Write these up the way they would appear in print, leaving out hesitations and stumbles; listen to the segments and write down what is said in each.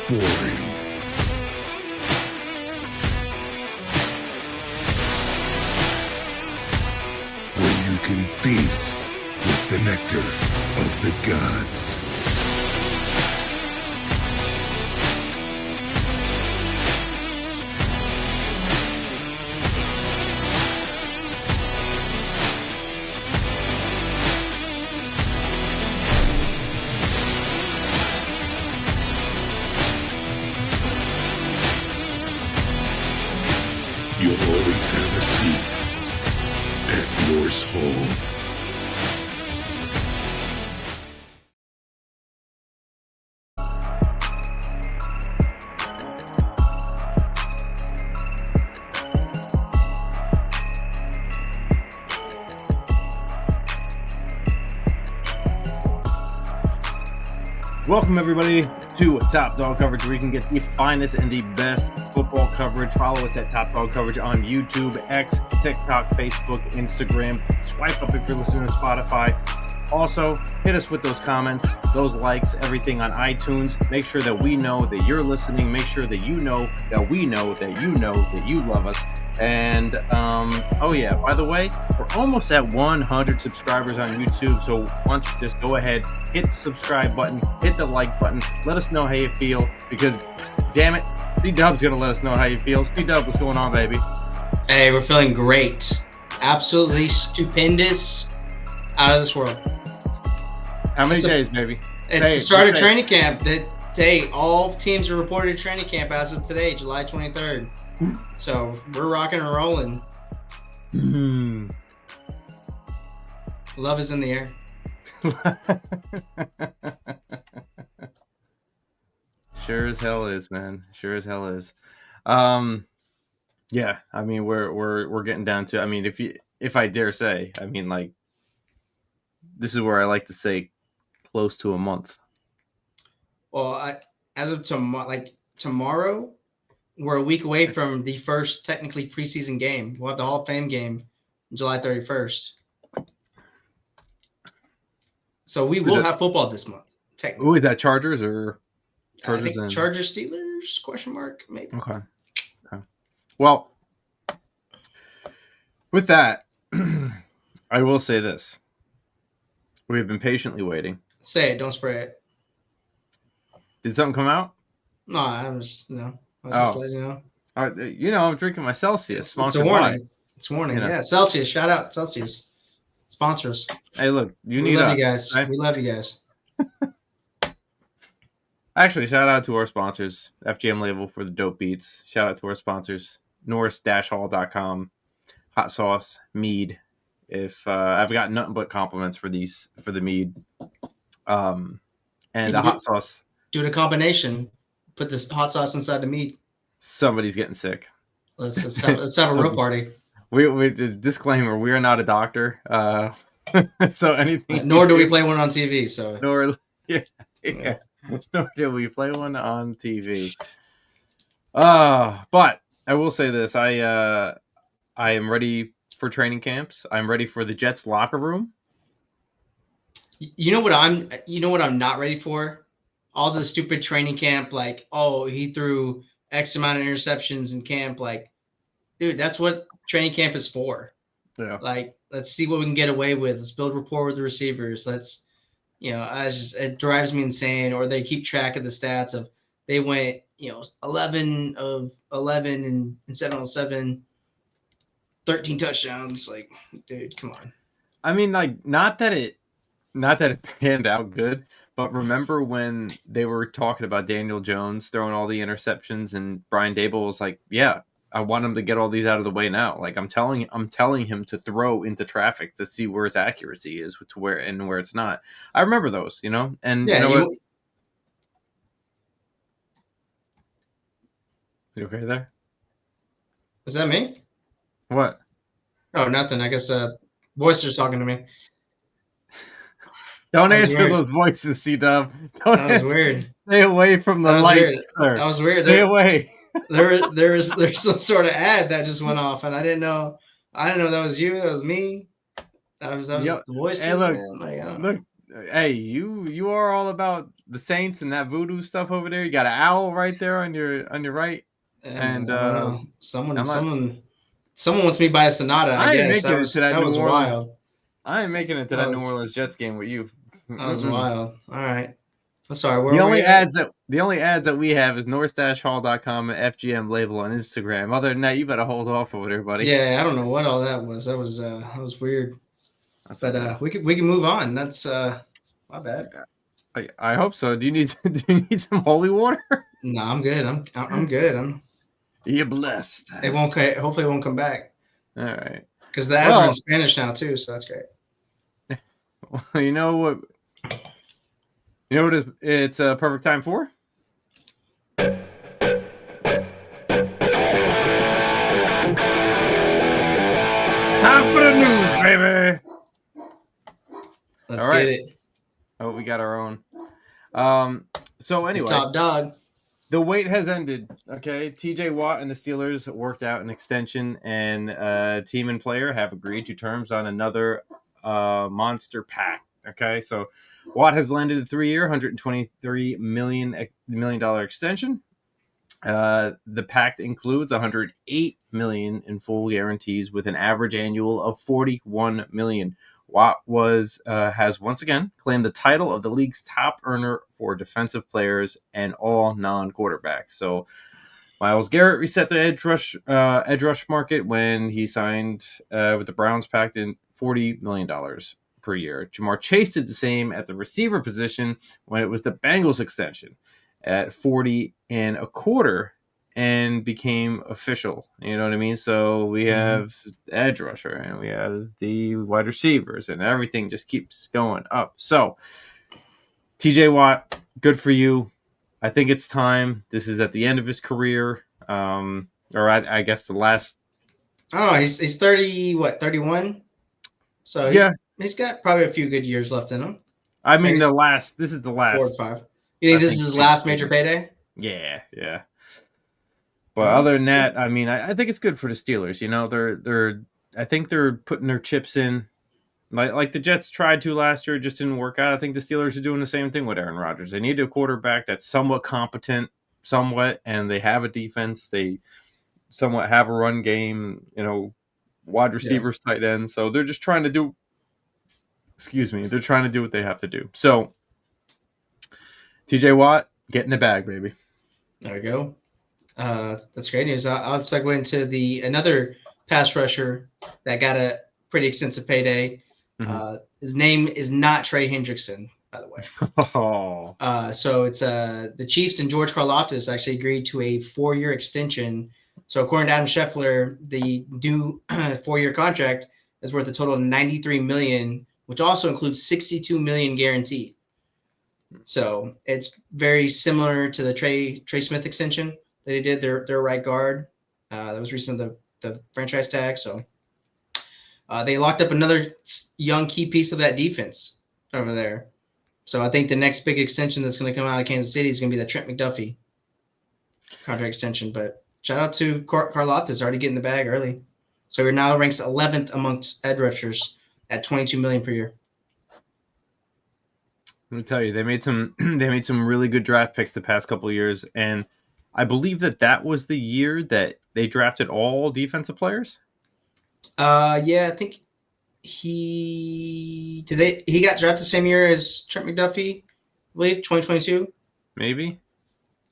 boring. Where you can feast with the nectar of the gods. You'll always have a seat at Norse Hall. Welcome, everybody, to Top Dog Coverage, where you can get the finest and the best football coverage. Follow us at Top Dog Coverage on YouTube, X, TikTok, Facebook, Instagram. Swipe up if you're listening to Spotify. Also, hit us with those comments, those likes, everything on iTunes. Make sure that we know that you're listening. Make sure that you know that we know that you know that you love us. And, oh yeah, by the way, we're almost at 100 subscribers on YouTube. So why don't you just go ahead, hit the subscribe button, hit the like button. Let us know how you feel, because, damn it, C-Dub's going to let us know how you feel. C-Dub, what's going on, baby? Hey, we're feeling great. Absolutely stupendous. Out of this world. How many days, baby? It's the start of training camp. Today, all teams are reported to training camp as of today, July 23rd. So we're rocking and rolling. Love is in the air. Sure as hell is, man. Sure as hell is. Yeah, I mean we're getting down to. I mean, if I dare say, I mean, like, this is where I like to say close to a month. Well, as of tomorrow, we're a week away from the first technically preseason game. We'll have the Hall of Fame game July 31st. So we will have football this month. Technically. Ooh, is that Chargers or Chargers? I think Chargers Steelers ? Maybe. Okay. Well, with that, I will say this. We've been patiently waiting. Say it, don't spray it. Did something come out? No, I was just letting you know. I'm drinking my Celsius. It's a warning. It's a warning. You know. Yeah, Celsius. Shout out Celsius. Sponsor us. Hey, look, we love us, you guys. Right? We love you guys. Actually, shout out to our sponsors, FGM Label for the dope beats. Shout out to our sponsors, Norris-Hall.com, Hot Sauce, Mead. If I've got nothing but compliments for the mead, and the hot sauce. Do a combination. Put this hot sauce inside the meat. Somebody's getting sick. Let's have a real party. We disclaimer: we are not a doctor, so anything. Nor do we play one on TV. So nor do we play one on TV. But I will say this: I am ready for training camps. I'm ready for the Jets locker room. You know what I'm not ready for? All the stupid training camp, like, oh, he threw X amount of interceptions in camp. Like, dude, that's what training camp is for. Yeah. Like, let's see what we can get away with. Let's build rapport with the receivers. It drives me insane. Or they keep track of the stats of they went, 11 of 11 and 7 on 7. 13 touchdowns. Like, dude, come on. I mean, like, not that it panned out good, but remember when they were talking about Daniel Jones throwing all the interceptions, and Brian Daboll was like, "Yeah, I want him to get all these out of the way now. Like, I'm telling him to throw into traffic to see where his accuracy is, to where it's not." I remember those, and yeah, what? You okay there? Was that me? What? Oh, nothing. I guess voices are talking to me. Don't answer those voices, C-Dub. That was weird. Stay away from the light, sir. That was weird. Stay away. There's some sort of ad that just went off, and I didn't know that was you. That was me. That was the voice. Hey, look, Hey, you are all about the Saints and that voodoo stuff over there. You got an owl right there on your right, Yeah, man, and I don't know. Someone, I'm not. someone, someone wants me to buy a Sonata. I I ain't guess making it to that that New was Orleans. wild. I ain't making it to That that New was Orleans Jets game with you. that was Mm-mm. wild. All right. I'm sorry. Where The were only we at? ads that we have is north-hall.com and FGM label on Instagram. Other than that, you better hold off over there, buddy. Yeah, I don't know what all that was. That was weird. That's But okay. we can move on. That's my bad. I hope so. Do you need do you need some holy water? No, I'm good. I'm good. You're blessed. It won't. Hopefully, it won't come back All right. because the ads are in Well, Spanish now too. So that's great. you know what? You know what it's a perfect time for? Time for the news, baby. Let's All get right. it. Oh, we got our own. So The anyway, top dog. the wait has ended. Okay, TJ Watt and the Steelers worked out an extension, and team and player have agreed to terms on another monster pact. Okay, so Watt has landed a 3-year, $123 million extension. The pact includes $108 million in full guarantees, with an average annual of $41 million. Watt has once again claimed the title of the league's top earner for defensive players and all non-quarterbacks. So Myles Garrett reset the edge rush market when he signed with the Browns pact in $40 million per year. Jamar Chase did the same at the receiver position when it was the Bengals extension at 40 and a quarter and became official. You know what I mean? So we have the edge rusher and we have the wide receivers, and everything just keeps going up. So TJ Watt, good for you. I think it's time. This is at the end of his career. Or I guess the last. I don't know. He's 30. What 31? So Yeah, he's got probably a few good years left in him. I mean Maybe the last. This is the 4 or last. 5. You I think this think is his big last major payday. payday? Yeah. But other than That's good. that, I mean, I think it's good for the Steelers. You know, they're. I think they're putting their chips in. Like the Jets tried to last year, it just didn't work out. I think the Steelers are doing the same thing with Aaron Rodgers. They need a quarterback that's somewhat competent, and they have a defense. They somewhat have a run game. You know, wide Yeah. receivers, tight ends. So they're just trying to do. Excuse me. They're trying to do what they have to do. So TJ Watt, get in the bag, baby. There we go. That's great news. I'll segue into another pass rusher that got a pretty extensive payday. Mm-hmm. His name is not Trey Hendrickson, by the way. Oh. So it's the Chiefs and George Karlaftis actually agreed to a 4-year extension. So according to Adam Scheffler, the new 4-year contract is worth a total of $93 million, which also includes $62 million guaranteed. So it's very similar to the Trey Smith extension that he did. Their right guard that was recently the franchise tag. So they locked up another young key piece of that defense over there. So I think the next big extension that's going to come out of Kansas City is going to be the Trent McDuffie contract extension. But shout out to Karlaftis already getting the bag early. So he now ranks 11th amongst edge rushers at $22 million per year. Let me tell you, they made some really good draft picks the past couple of years, and I believe that was the year that they drafted all defensive players. Yeah, I think he got drafted the same year as Trent McDuffie, I believe 2022. Maybe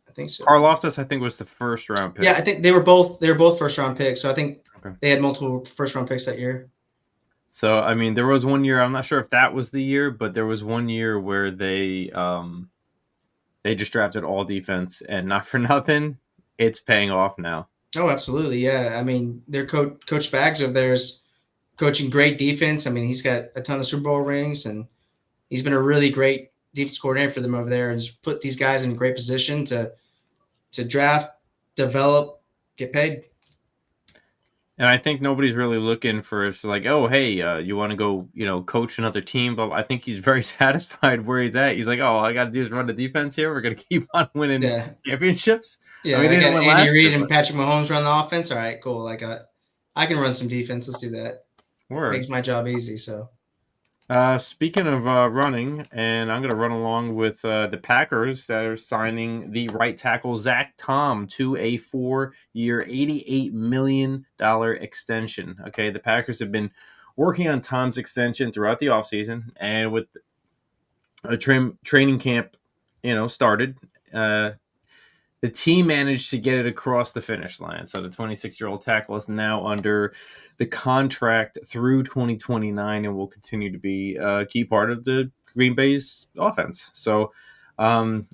I think so. Karlaftis, I think, was the first round pick. Yeah, I think they were both first round picks. So I think Okay. they had multiple first round picks that year. So I mean, there was one year. I'm not sure if that was the year, but there was one year where they just drafted all defense, and not for nothing, it's paying off now. Oh, absolutely, yeah. I mean, their Coach Spags over there is coaching great defense. I mean, he's got a ton of Super Bowl rings, and he's been a really great defense coordinator for them over there, and just put these guys in a great position to draft, develop, get paid. And I think nobody's really looking for us like, oh, hey, you want to go, coach another team? But I think he's very satisfied where he's at. He's like, oh, all I got to do is run the defense here. We're going to keep on winning championships. Yeah, I mean, I they didn't got win Andy last Reid year, and Patrick Mahomes run the offense. All right, cool. I can run some defense. Let's do that. Word. Makes my job easy. So Speaking of running, and I'm going to run along with the Packers that are signing the right tackle Zach Tom to a 4-year, $88 million extension. Okay, the Packers have been working on Tom's extension throughout the offseason, and with a training camp, started. The team managed to get it across the finish line. So the 26-year-old tackle is now under the contract through 2029 and will continue to be a key part of the Green Bay's offense. So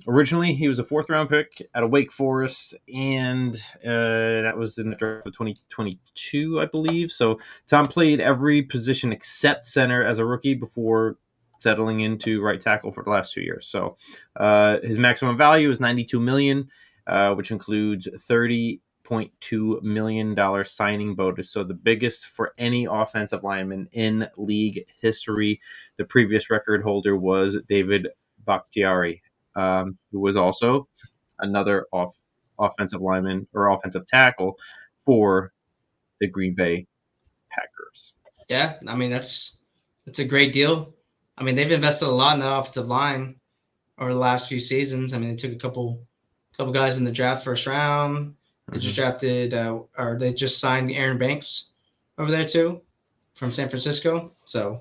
originally he was a 4th-round pick out of Wake Forest, and that was in the draft of 2022, I believe. So Tom played every position except center as a rookie before settling into right tackle for the last 2 years. So his maximum value is $92 million. Which includes $30.2 million signing bonus. So the biggest for any offensive lineman in league history. The previous record holder was David Bakhtiari, who was also another offensive lineman or offensive tackle for the Green Bay Packers. Yeah, I mean that's a great deal. I mean they've invested a lot in that offensive line over the last few seasons. I mean they took a couple guys in the draft 1st round. They just drafted or they just signed Aaron Banks over there too from San Francisco. So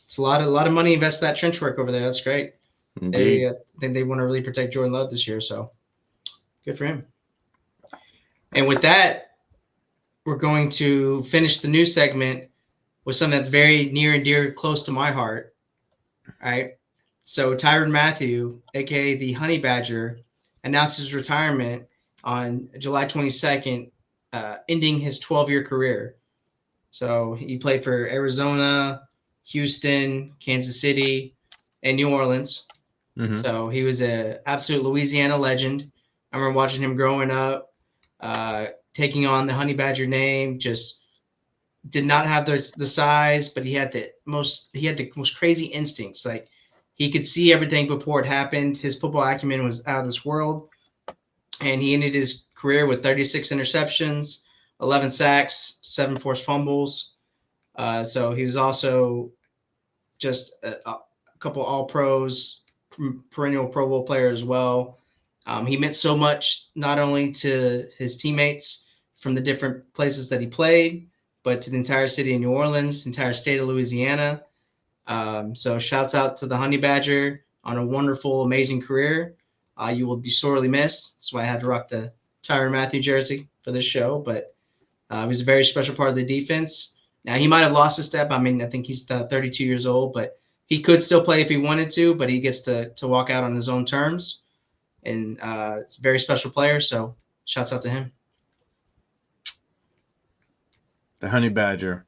it's a lot of money invested in that trench work over there. That's great. Indeed. I think they want to really protect Jordan Love this year. So good for him. And with that, we're going to finish the news segment with something that's very near and dear, close to my heart. All right. So Tyrann Mathieu, aka the Honey Badger, announced his retirement on July 22nd, ending his 12-year career. So he played for Arizona, Houston, Kansas City, and New Orleans. Mm-hmm. So he was an absolute Louisiana legend. I remember watching him growing up, taking on the Honey Badger name. Just did not have the size, but he had the most crazy instincts. Like he could see everything before it happened. His football acumen was out of this world, and he ended his career with 36 interceptions, 11 sacks, 7 forced fumbles. So he was also just a couple All Pros, perennial Pro Bowl player as well. He meant so much not only to his teammates from the different places that he played, but to the entire city of New Orleans, the entire state of Louisiana. So shouts out to the Honey Badger on a wonderful, amazing career. You will be sorely missed. That's why I had to rock the Tyrann Mathieu jersey for this show. But he was a very special part of the defense. Now, he might have lost a step. I mean, I think he's 32 years old, but he could still play if he wanted to, but he gets to walk out on his own terms. And it's a very special player, so shouts out to him. The Honey Badger.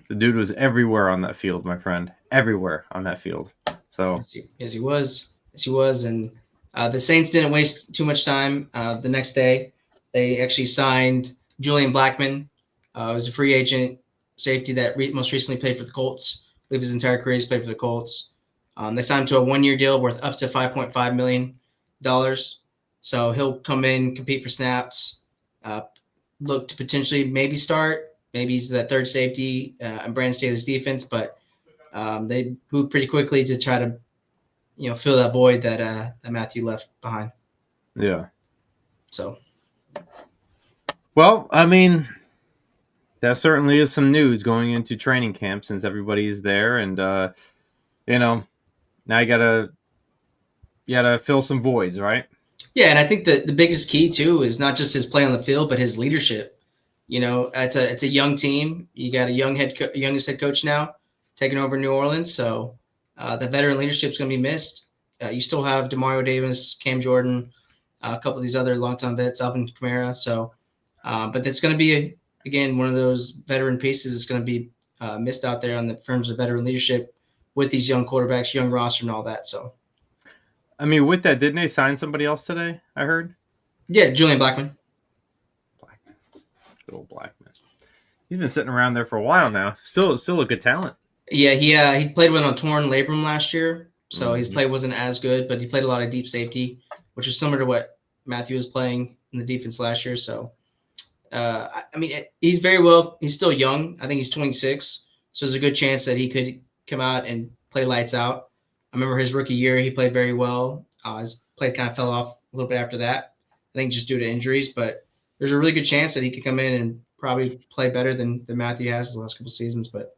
The dude was everywhere on that field, my friend. Everywhere on that field. So yes, he was. Yes, he was. And the Saints didn't waste too much time. The next day, they actually signed Julian Blackmon. He was a free agent safety that most recently played for the Colts. I believe his entire career he's played for the Colts. They signed him to a 1-year deal worth up to $5.5 million. So he'll come in, compete for snaps, look to potentially maybe start. Maybe he's that third safety in Brandon Staley's defense, but they moved pretty quickly to try to, fill that void that Mathieu left behind. yeah. So, well, I mean, that certainly is some news going into training camp since everybody's there, and now you gotta fill some voids, right? yeah, and I think the biggest key too is not just his play on the field, but his leadership. It's a young team. You got a youngest head coach now taking over New Orleans, so the veteran leadership is going to be missed. You still have Demario Davis, Cam Jordan, a couple of these other longtime vets, Alvin Kamara. So, but it's going to be again one of those veteran pieces that's going to be missed out there on the terms of veteran leadership with these young quarterbacks, young roster, and all that. So, I mean, with that, didn't they sign somebody else today? I heard. yeah, Julian Blackmon. Good old Blackmon. He's been sitting around there for a while now. Still a good talent. Yeah, he played with a torn labrum last year, so his play wasn't as good, but he played a lot of deep safety, which is similar to what Mathieu was playing in the defense last year. So, I mean, he's very well. He's still young. I think he's 26, so there's a good chance that he could come out and play lights out. I remember his rookie year, he played very well. His play kind of fell off a little bit after that. I think just due to injuries, but there's a really good chance that he could come in and probably play better than Matthew has his last couple seasons. But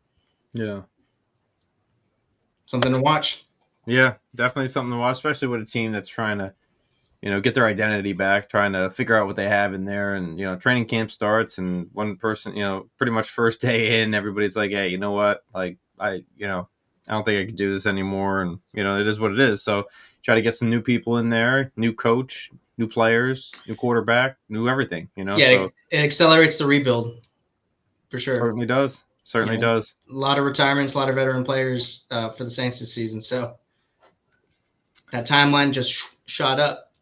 Yeah. something to watch. Yeah, definitely something to watch, especially with a team that's trying to, get their identity back, trying to figure out what they have in there. And, training camp starts and one person, pretty much first day in, everybody's like, hey, you know what? Like, I don't think I can do this anymore. And, it is what it is. So try to get some new people in there, new coach, new players, new quarterback, new everything, Yeah, so it accelerates the rebuild for sure. certainly does. Certainly does. A lot of retirements, a lot of veteran players for the Saints this season. So that timeline just shot up.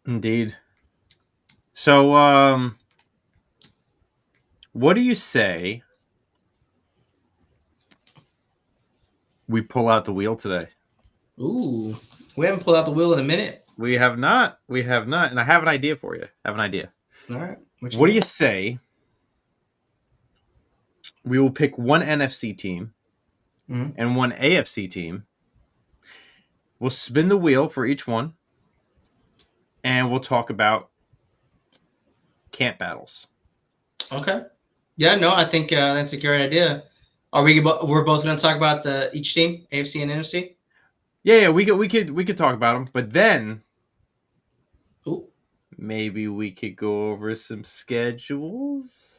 Indeed. So, what do you say we pull out the wheel today? Ooh, we haven't pulled out the wheel in a minute. We have not. And I have an idea for you. All right. What do you say we will pick one NFC team and one AFC team? We'll spin the wheel for each one, and we'll talk about camp battles. Okay. Yeah, no, I think that's a great idea. We're both going to talk about each team, AFC and NFC? Yeah, we could talk about them, but then maybe we could go over some schedules.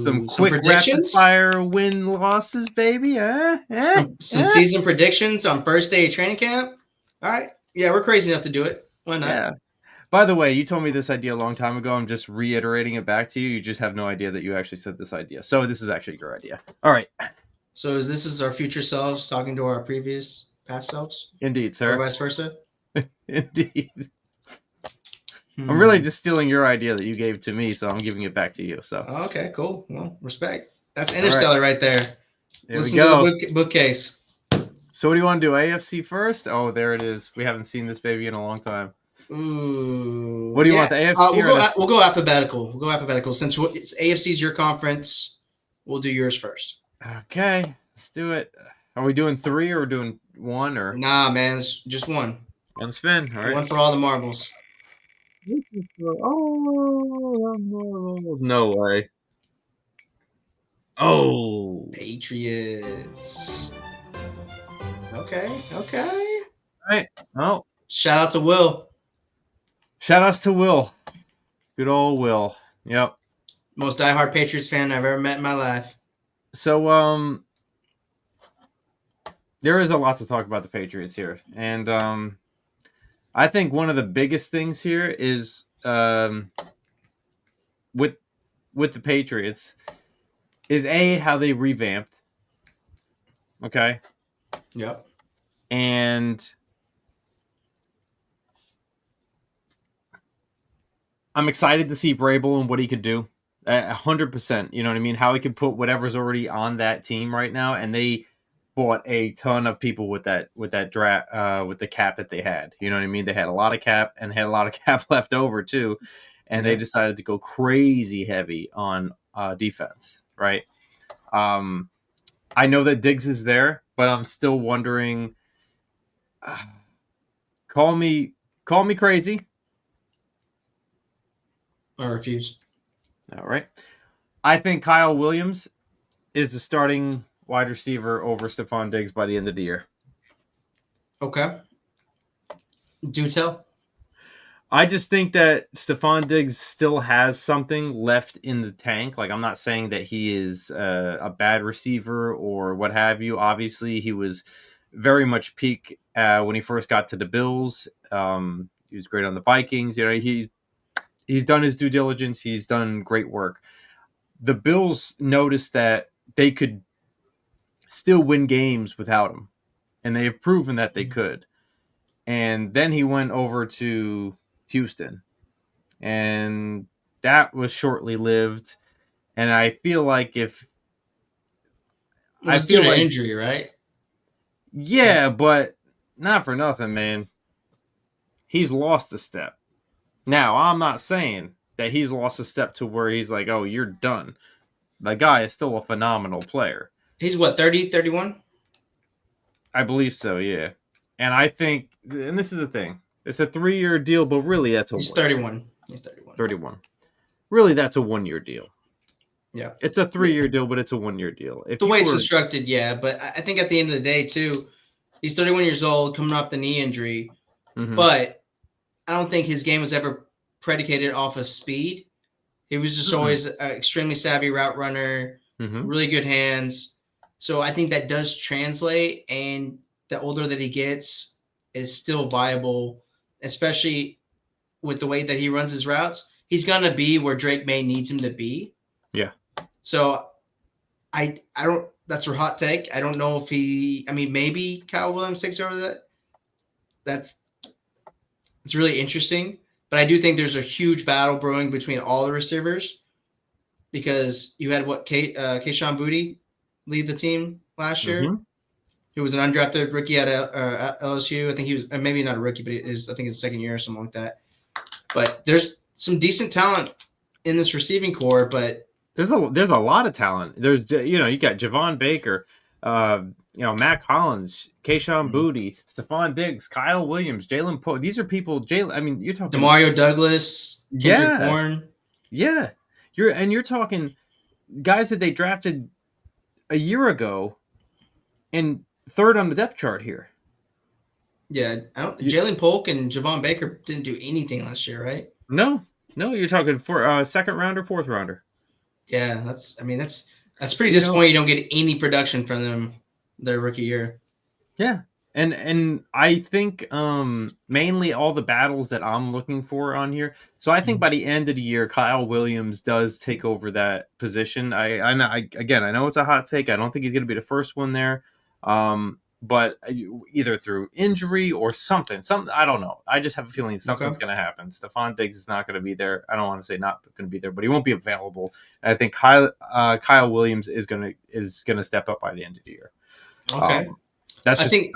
Some quick rapid fire win losses, baby. Some season predictions on first day of training camp. All right. Yeah, we're crazy enough to do it. Why not? Yeah. By the way, you told me this idea a long time ago. I'm just reiterating it back to you. You just have no idea that you actually said this idea. So this is actually your idea. All right. So this is our future selves talking to our past selves? Indeed, sir. Or vice versa? Indeed. I'm really just stealing your idea that you gave to me, so I'm giving it back to you. So okay, cool. Well, respect. That's Interstellar right there. Listen we go. To the bookcase. So what do you want to do? AFC first? Oh, there it is. We haven't seen this baby in a long time. Ooh. What do you want, the AFC we'll go alphabetical. We'll go alphabetical. Since AFC's your conference, we'll do yours first. Okay, let's do it. Are we doing 3 or doing 1 or? Nah, man, it's just one. One spin. All right. One for all the marbles. Oh, no way. Oh. Patriots. Okay. All right. Oh. Shout out to Will. Shout outs to Will. Good old Will. Yep. Most diehard Patriots fan I've ever met in my life. So, there is a lot to talk about the Patriots here. And, I think one of the biggest things here is with the Patriots is how they revamped. Okay. Yep. And I'm excited to see Vrabel and what he could do. 100%. You know what I mean? How he could put whatever's already on that team right now, and they bought a ton of people with that draft with the cap that they had. You know what I mean? They had a lot of cap and had a lot of cap left over too, and they decided to go crazy heavy on defense. Right? I know that Diggs is there, but I'm still wondering. Call me crazy. I refuse. All right. I think Kyle Williams is the starting wide receiver over Stephon Diggs by the end of the year. Okay. Do tell. I just think that Stephon Diggs still has something left in the tank. Like, I'm not saying that he is a bad receiver or what have you. Obviously, he was very much peak when he first got to the Bills. He was great on the Vikings. You know, he's done his due diligence. He's done great work. The Bills noticed that they could still win games without him, and they have proven that they could. And then he went over to Houston, and that was shortly lived. And I feel like if it was due to injury, right? Yeah, but not for nothing, man. He's lost a step. Now, I'm not saying that he's lost a step to where he's like, oh, you're done. The guy is still a phenomenal player. He's what, 30, 31? I believe so, yeah. And I think, and this is the thing, it's a 3-year deal, but really that's a He's 1 year. 31. He's 31. 31. Really, that's a 1-year deal. Yeah. It's a 3-year deal, but it's a 1-year deal. If The you way it's were, constructed, yeah. But I think at the end of the day, too, he's 31 years old, coming off the knee injury. Mhm. But I don't think his game was ever predicated off of speed. He was just Mm-mm. always an extremely savvy route runner, Mhm. really good hands. So I think that does translate. And the older that he gets, is still viable, especially with the way that he runs his routes. He's gonna be where Drake May needs him to be. Yeah. So I don't. That's her hot take. I don't know if he. I mean, maybe Kyle Williams takes over that. That's it's really interesting. But I do think there's a huge battle brewing between all the receivers because you had Keyshawn Boutte lead the team last year, Mhm. who was an undrafted rookie at LSU. I think he was maybe not a rookie, but I think his second year or something like that. But there's some decent talent in this receiving core, but There's a lot of talent. There's you got Javon Baker, Matt Collins, Keyshawn Boutte, Stephon Diggs, Kyle Williams, Jalen Poe. These are people. Jalen. I mean, you're talking. Demario Douglas, Kendrick Yeah, Bourne. yeah. You're talking guys that they drafted a year ago and third on the depth chart here. Yeah, I don't. You, Jalen Polk and Javon Baker didn't do anything last year, right? no, no. You're talking for second rounder, fourth rounder. Yeah, that's pretty You know, disappointing. You don't get any production from them their rookie year. yeah. And I think mainly all the battles that I'm looking for on here. So I think by the end of the year, Kyle Williams does take over that position. I know again, I know it's a hot take. I don't think he's going to be the first one there. But either through injury or something, I don't know. I just have a feeling something's Okay. going to happen. Stephon Diggs is not going to be there. I don't want to say not going to be there, but he won't be available. And I think Kyle Williams is going to step up by the end of the year. Okay. That's I just think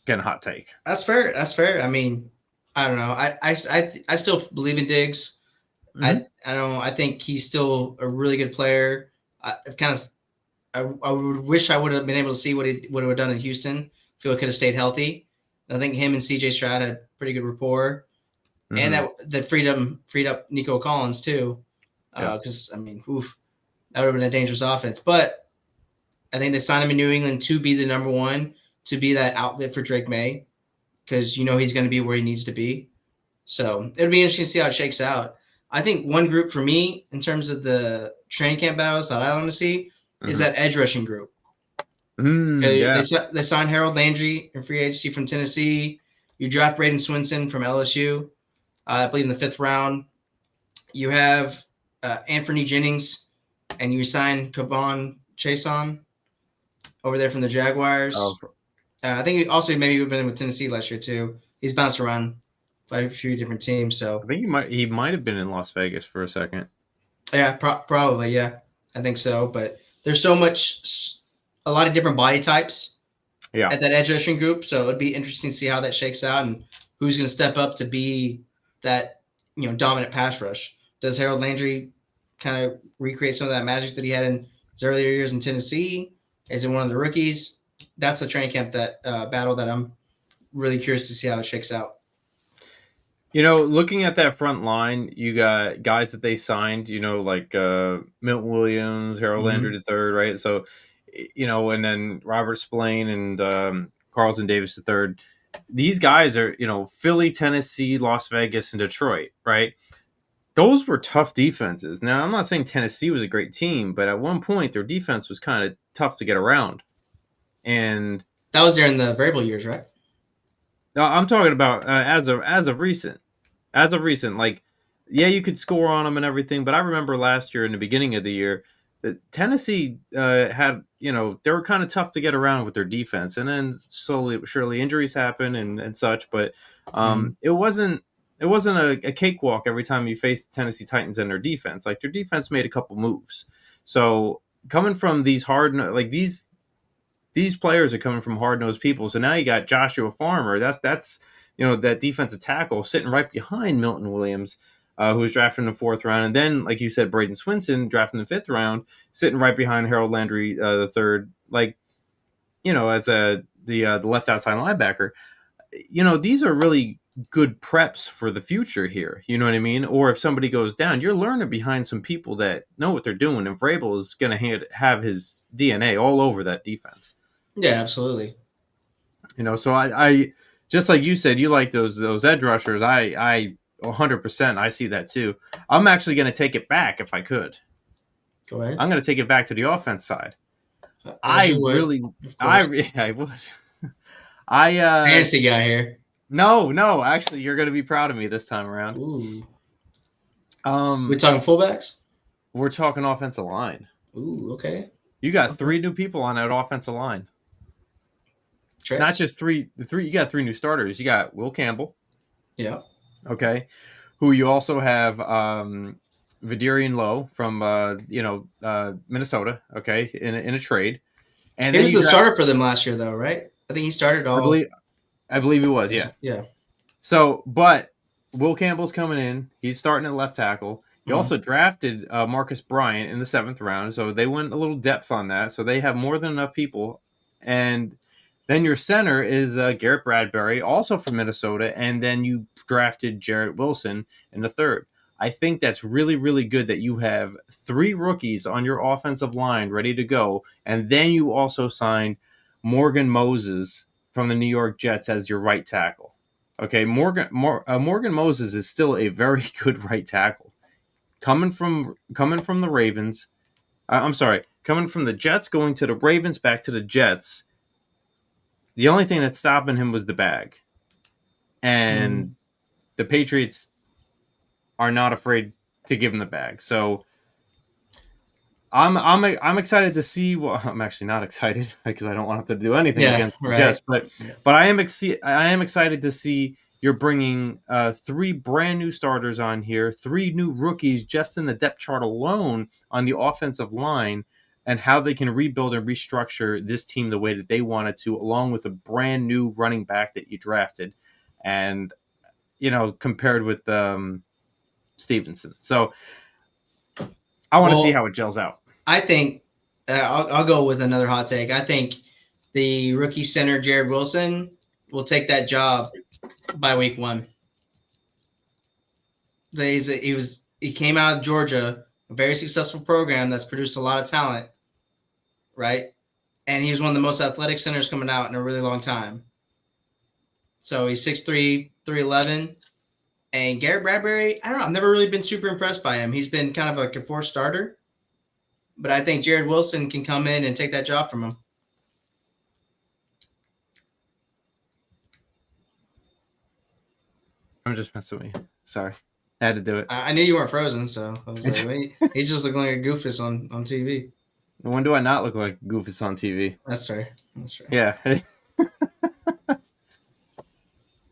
again hot take. that's fair. That's fair. I mean, I don't know. I still believe in Diggs. Mm-hmm. I don't. I think he's still a really good player. I would wish I would have been able to see what he would have done in Houston. Feel it could have stayed healthy. I think him and CJ Stroud had a pretty good rapport, and Mm-hmm. that freed up Nico Collins too. Yeah. Because I mean, that would have been a dangerous offense. But I think they signed him in New England to be the number one, to be that outlet for Drake May, because he's going to be where he needs to be. So it'll be interesting to see how it shakes out. I think one group for me in terms of the training camp battles that I want to see is Mm-hmm. that edge rushing group. Yeah. They signed Harold Landry in free agency from Tennessee. You draft Braden Swinson from LSU, I believe in the 5th round. You have Anthony Jennings, and you sign Kavon Chason over there from the Oh, Jaguars. I think also maybe been with Tennessee last year too. He's bounced around by a few different teams. I So think he might have been in Las Vegas for a second. yeah, probably yeah, I think so. But there's a lot of different body types Yeah. at that edge rushing group. So it'd be interesting to see how that shakes out and who's going to step up to be that dominant pass rush. Does Harold Landry kind of recreate some of that magic that he had in his earlier years in Tennessee? Is it one of the rookies? That's a training camp battle that I'm really curious to see how it shakes out. Looking at that front line, you got guys that they signed, like Milton Williams, Harold Mm-hmm. Landry III, right? So, and then Robert Spillane and Carlton Davis III. These guys are, Philly, Tennessee, Las Vegas, and Detroit, right? Those were tough defenses. Now, I'm not saying Tennessee was a great team, but at one point, their defense was kind of tough to get around. And That was during the variable years, right? I'm talking about as of recent. As of recent, like, yeah, you could score on them and everything, but I remember last year in the beginning of the year, that Tennessee had, they were kind of tough to get around with their defense, and then slowly but surely injuries happen and such. But it wasn't a cakewalk every time you faced the Tennessee Titans and their defense. Like, their defense made a couple moves. So coming from these these players are coming from hard-nosed people. So now you got Joshua Farmer. That's that defensive tackle sitting right behind Milton Williams, who was drafted in the 4th round, and then, like you said, Braden Swinson drafted in the 5th round, sitting right behind Harold Landry the third. Like, as the left outside linebacker. These are really good preps for the future here. You know what I mean? Or if somebody goes down, you're learning behind some people that know what they're doing, and Vrabel is going to have his DNA all over that defense. Yeah, absolutely. So I just like you said, you like those edge rushers. I 100%. I see that too. I'm actually going to take it back if I could. Go ahead. I'm going to take it back to the offense side. As you would, of course. I would. I Fantasy guy here. No, actually, you're going to be proud of me this time around. Ooh. We talking fullbacks? We're talking offensive line. Ooh, okay. You got 3 new people on that offensive line. Tricks. Not just three. You got 3 new starters. You got Will Campbell. Yeah. Okay. Who you also have Vidarian Lowe from Minnesota. Okay, in a trade. And he then was the starter for them last year, though, right? I think he started all. I believe he was. Yeah. Yeah. So, but Will Campbell's coming in. He's starting at left tackle. He also drafted Marcus Bryant in the 7th round, so they went a little depth on that. So they have more than enough people. And then your center is Garrett Bradbury, also from Minnesota, and then you drafted Jarrett Wilson in the 3rd. I think that's really, really good that you have 3 rookies on your offensive line ready to go, and then you also signed Morgan Moses from the New York Jets as your right tackle. Okay, Morgan Moses is still a very good right tackle. Coming from the Ravens, coming from the Jets, going to the Ravens, back to the Jets. The only thing that's stopping him was the bag, and the Patriots are not afraid to give him the bag. So I'm excited to see. Well, I'm actually not excited because I don't want to do anything against the Jets, but I am excited to see you're bringing 3 brand new starters on here, 3 new rookies just in the depth chart alone on the offensive line, and how they can rebuild and restructure this team the way that they wanted to, along with a brand new running back that you drafted, and compared with Stevenson. So I want to see how it gels out. I think I'll go with another hot take. I think the rookie center Jared Wilson will take that job by week 1. He came out of Georgia, a very successful program that's produced a lot of talent, right? And he was one of the most athletic centers coming out in a really long time. So he's 6'3", 311. And Garrett Bradbury, I don't know. I've never really been super impressed by him. He's been kind of like a 4 starter. But I think Jared Wilson can come in and take that job from him. I'm just messing with you. Sorry. I had to do it. I knew you weren't frozen, so I was like, wait, he's just looking like a goofus on TV. When do I not look like goofus on TV? That's right. Yeah.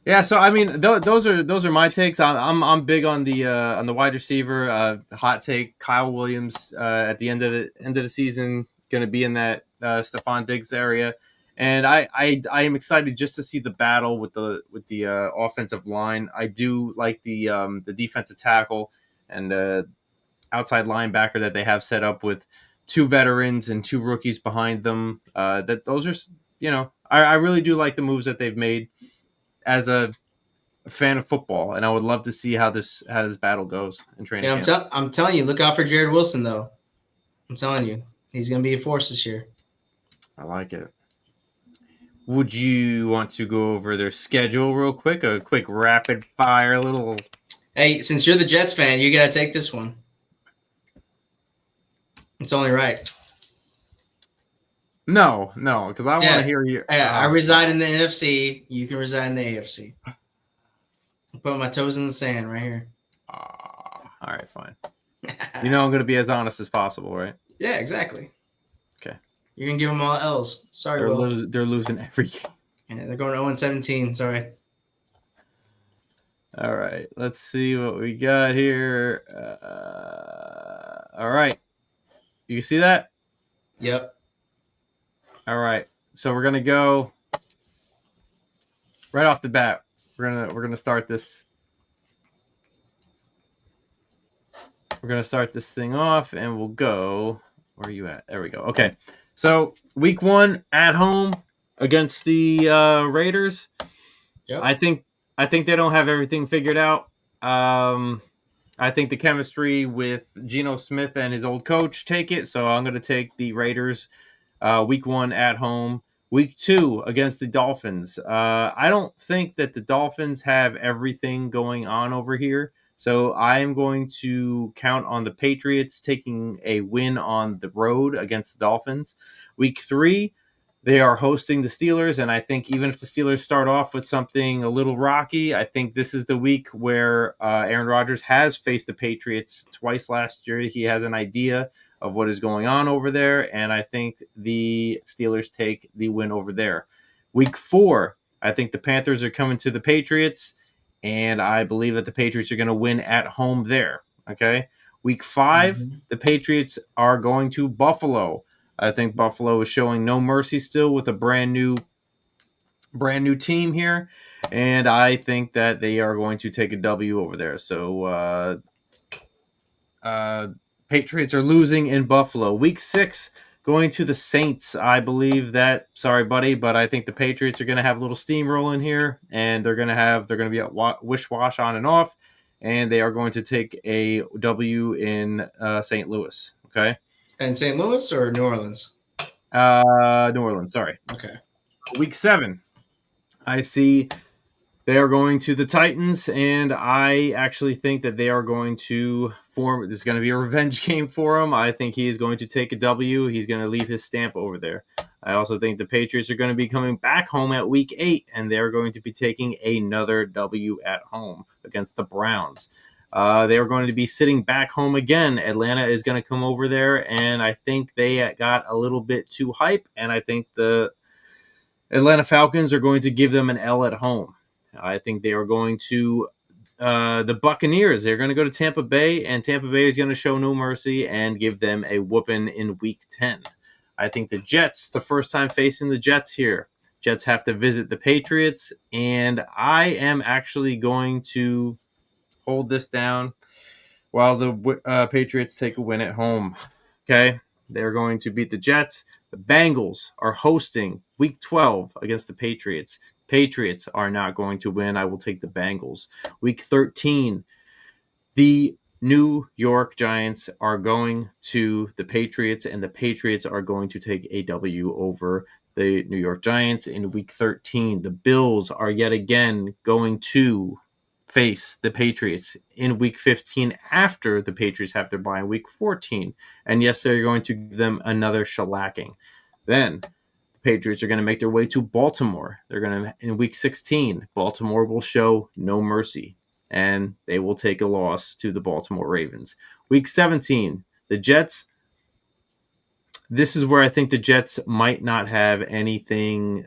Yeah, so I mean, those are my takes. I'm big on the wide receiver. Hot take: Kyle Williams at the end of the season going to be in that Stephon Diggs area, and I am excited just to see the battle with the offensive line. I do like the defensive tackle and outside linebacker that they have set up with 2 veterans and 2 rookies behind them. Those are I really do like the moves that they've made as a fan of football, and I would love to see how this battle goes in training camp. I'm telling you, look out for Jared Wilson, though. I'm telling you, he's going to be a force this year. I like it. Would you want to go over their schedule real quick? A quick rapid fire little. Hey, since you're the Jets fan, you got to take this one. It's only right. No, because I want to hear you. I reside in the NFC. You can reside in the AFC. I'm putting my toes in the sand right here. All right, fine. I'm going to be as honest as possible, right? Yeah, exactly. Okay. You're going to give them all L's. Sorry, Will. They're losing every game. Yeah, they're going 0-17. Sorry. All right. Let's see what we got here. All right. You see that? Yep. All right. So we're going to go right off the bat. We're going to start this. We're going to start this thing off, and we'll go. Where are you at? There we go. Okay. So week 1 at home against the Raiders. Yep. I think they don't have everything figured out. I think the chemistry with Geno Smith and his old coach take it. So I'm going to take the Raiders week 1 at home. Week 2 against the Dolphins. I don't think that the Dolphins have everything going on over here. So I am going to count on the Patriots taking a win on the road against the Dolphins. Week 3, they are hosting the Steelers, and I think even if the Steelers start off with something a little rocky, I think this is the week where Aaron Rodgers has faced the Patriots twice last year. He has an idea of what is going on over there, and I think the Steelers take the win over there. Week 4, I think the Panthers are coming to the Patriots, and I believe that the Patriots are going to win at home there. Okay. Week 5, the Patriots are going to Buffalo. I think Buffalo is showing no mercy still with a brand new team here, and I think that they are going to take a W over there. So Patriots are losing in Buffalo. Week 6, going to the Saints. I believe that. Sorry, buddy, but I think the Patriots are going to have a little steam rolling here, and they're going to be at wish wash on and off, and they are going to take a W in St. Louis. Okay. And St. Louis or New Orleans? New Orleans. Sorry. Okay. Week 7, I see they are going to the Titans, and I actually think that they are going to form. This is going to be a revenge game for him. I think he is going to take a W. He's going to leave his stamp over there. I also think the Patriots are going to be coming back home at week 8, and they're going to be taking another W at home against the Browns. They are going to be sitting back home again. Atlanta is going to come over there, and I think they got a little bit too hype, and I think the Atlanta Falcons are going to give them an L at home. I think they are going to the Buccaneers. They're going to go to Tampa Bay, and Tampa Bay is going to show no mercy and give them a whooping in week 10. I think the Jets, the first time facing the Jets here, Jets have to visit the Patriots, and I am actually going to hold this down while the Patriots take a win at home. Okay? They're going to beat the Jets. The Bengals are hosting week 12 against the Patriots. Patriots are not going to win. I will take the Bengals. Week 13, the New York Giants are going to the Patriots, and the Patriots are going to take a W over the New York Giants. In week 13, the Bills are yet again going to face the Patriots in week 15 after the Patriots have their bye in week 14. And yes, they're going to give them another shellacking. Then the Patriots are going to make their way to Baltimore. They're going to, in week 16, Baltimore will show no mercy, and they will take a loss to the Baltimore Ravens. Week 17, the Jets. This is where I think the Jets might not have anything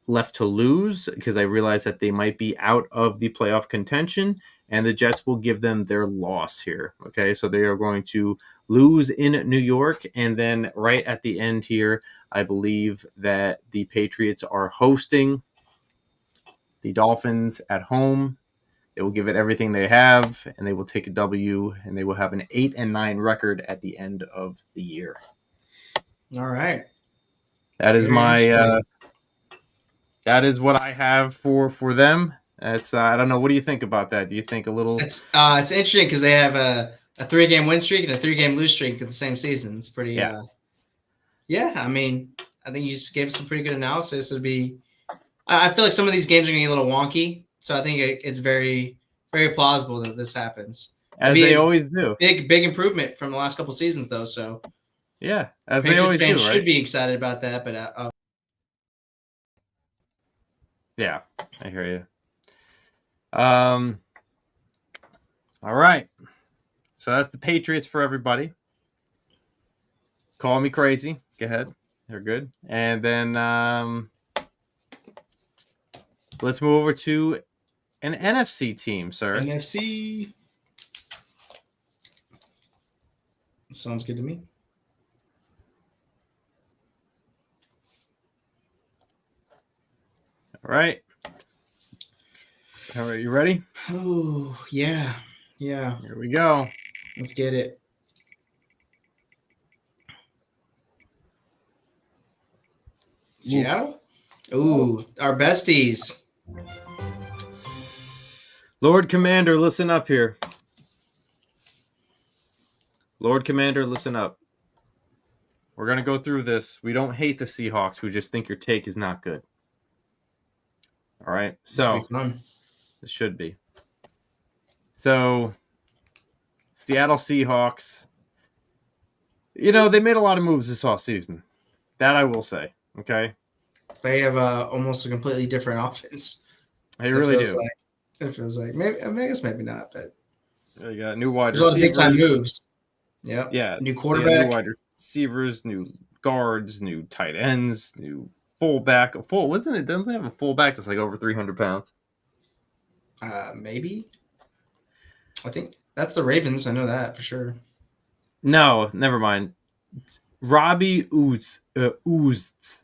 left to lose because I realize that they might be out of the playoff contention, and the Jets will give them their loss here. Okay, so they are going to lose in New York, and then right at the end here, I believe that the Patriots are hosting the Dolphins at home. They will give it everything they have, and they will take a W, and they will have an 8-9 record at the end of the year. All right. That is Very my interesting. that is what I have for them. It's I don't know. What do you think about that? Do you think a little? It's interesting because they have a 3-game win streak and a 3-game lose streak in the same season. It's pretty. Yeah. Yeah. I mean, I think you just gave some pretty good analysis. It'd be. I feel like some of these games are gonna get a little wonky, so I think it's very, very plausible that this happens. It'd As be they a always do. big improvement from the last couple seasons, though. So Yeah, as they Patriots always fans do, should right? be excited about that, but Yeah, I hear you. All right. So that's the Patriots for everybody. Call me crazy. Go ahead. They're good. And then let's move over to an NFC team, sir. NFC sounds good to me. All right. All right, you ready? Oh yeah. Here we go. Let's get it. Seattle? Ooh, our besties. Lord Commander, listen up here. Lord Commander, listen up. We're going to go through this. We don't hate the Seahawks. We just think your take is not good. All right? This will So, be fun. it should be. So, Seattle Seahawks, they made a lot of moves this offseason. That I will say. Okay? They have almost a completely different offense. They really do. It feels like maybe. I mean, I guess maybe not, but They got new wide there's a lot of big time receivers. moves. Yep. Yeah. New They got quarterback. new wide receivers, new guards, new tight ends, new fullback. Doesn't it have a fullback that's like over 300 pounds? Maybe. I think that's the Ravens. I know that for sure. No, never mind. Robbie Ouzts. Ouzts.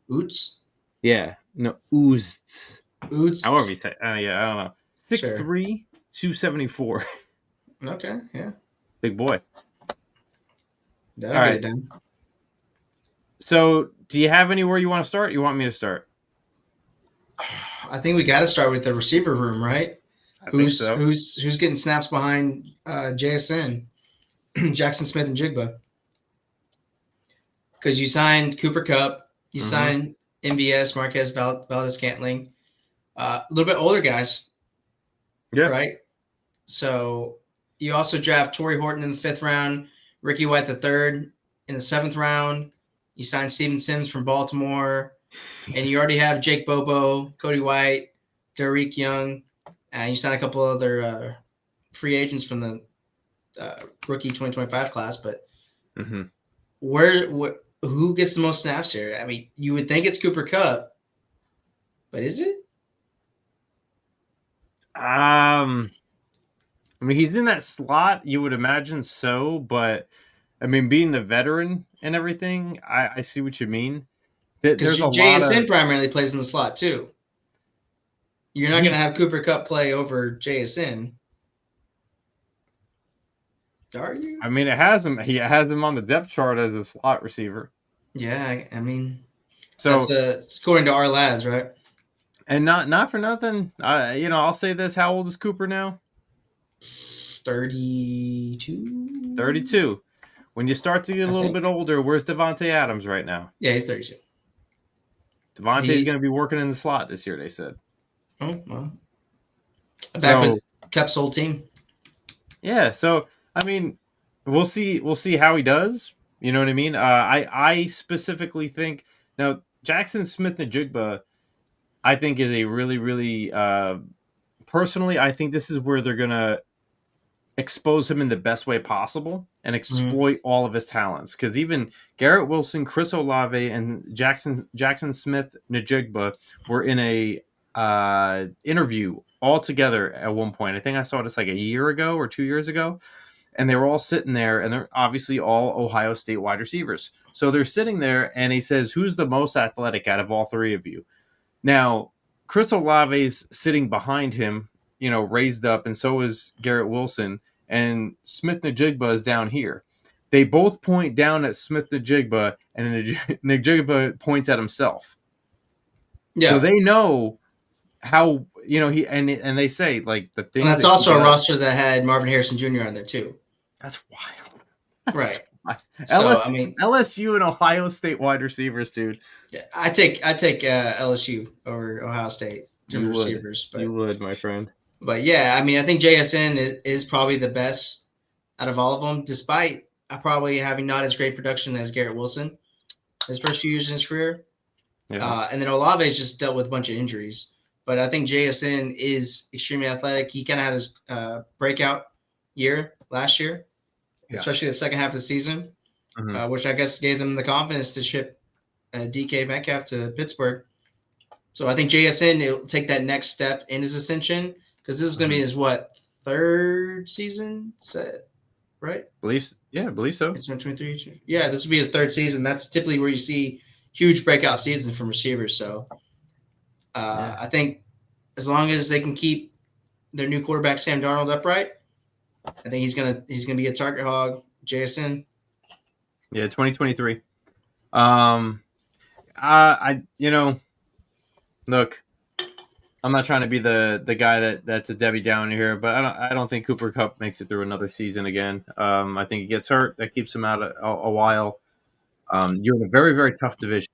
Oots. Yeah. No, Ouzts. Oots. However you say I don't know. 6'3", Sure. 274. Okay. Yeah. Big boy. That'll All get right. it done. So, do you have anywhere you want to start? You want me to start? I think we got to start with the receiver room, right? I think so. Who's getting snaps behind JSN, Jackson Smith and Jigba? Because you signed Cooper Kupp, you signed MVS, Marquez Valdez-Scantling, a little bit older guys, right? So you also draft Torrey Horton in the 5th round, Ricky White the 3rd in the 7th round. You signed Steven Sims from Baltimore, and you already have Jake Bobo, Cody White, Derek Young, and you signed a couple other free agents from the rookie 2025 class. But who gets the most snaps here? I mean, you would think it's Cooper Kupp, but is it? I mean, he's in that slot. You would imagine so, but I mean, being the veteran and everything, I see what you mean. Because There's a lot JSN of primarily plays in the slot too. You're not going to have Cooper Kupp play over JSN. Are you? I mean, it has him. He has him on the depth chart as a slot receiver. Yeah, I mean, so that's according to our lads, right? And not for nothing. I'll say this: how old is Cooper now? 32. 32. When you start to get a little bit older, where's Devontae Adams right now? Yeah, he's 32. Devontae's going to be working in the slot this year, they said. Oh, well. Back with Kupp's old team. Yeah, so, I mean, we'll see how he does. You know what I mean? I specifically think, now, Jackson Smith-Njigba, I think is a really, really, personally, I think this is where they're going to expose him in the best way possible and exploit all of his talents. Because even Garrett Wilson, Chris Olave, and Jackson Smith-Njigba were in a interview all together at one point. I think I saw this like a year ago or 2 years ago. And they were all sitting there, and they're obviously all Ohio State wide receivers. So they're sitting there, and he says, who's the most athletic out of all three of you? Now, Chris Olave's sitting behind him, raised up, and so is Garrett Wilson, and Smith-Njigba is down here. They both point down at Smith-Njigba, and Njigba points at himself. Yeah. So they know how, he and they say, like, the things. And that's also a roster that had Marvin Harrison Jr. on there, too. That's wild. Right. LSU and Ohio State wide receivers, dude. Yeah, I take LSU over Ohio State receivers. You would, my friend. But yeah, I mean, I think JSN is probably the best out of all of them, despite probably having not as great production as Garrett Wilson his first few years in his career. Yeah. And then Olave's just dealt with a bunch of injuries. But I think JSN is extremely athletic. He kind of had his breakout year last year, especially the second half of the season, which I guess gave them the confidence to ship DK Metcalf to Pittsburgh. So I think JSN will take that next step in his ascension because this is going to be his, 3rd season set, right? Believe so. It's 2023. Yeah, this will be his 3rd season. That's typically where you see huge breakout seasons from receivers. So I think as long as they can keep their new quarterback Sam Darnold upright, I think he's gonna be a target hog. JSN. Yeah, 2023. Look, I'm not trying to be the guy that's a Debbie Downer here, but I don't think Cooper Kupp makes it through another season again. I think he gets hurt. That keeps him out a while. You're in a very, very tough division.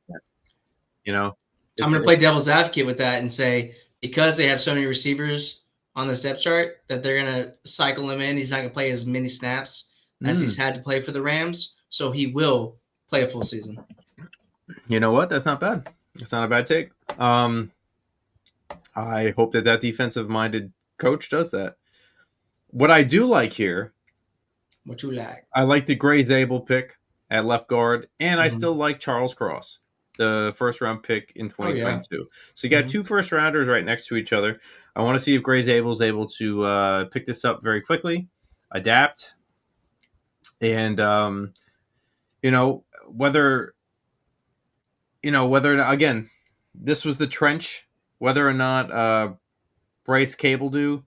You know, I'm it's, going to play devil's advocate with that and say because they have so many receivers on this depth chart that they're going to cycle him in. He's not going to play as many snaps as he's had to play for the Rams, so he will play a full season. you know what? That's not bad. It's not a bad take. I hope that defensive-minded coach does that. What I do like here, What you like? I like the Gray Zabel pick at left guard, and I still like Charles Cross, the first-round pick in 2022. So you got two first-rounders right next to each other. I want to see if Gray Zabel is able to pick this up very quickly, adapt, and whether again, this was the trench, whether or not Bryce Cabledew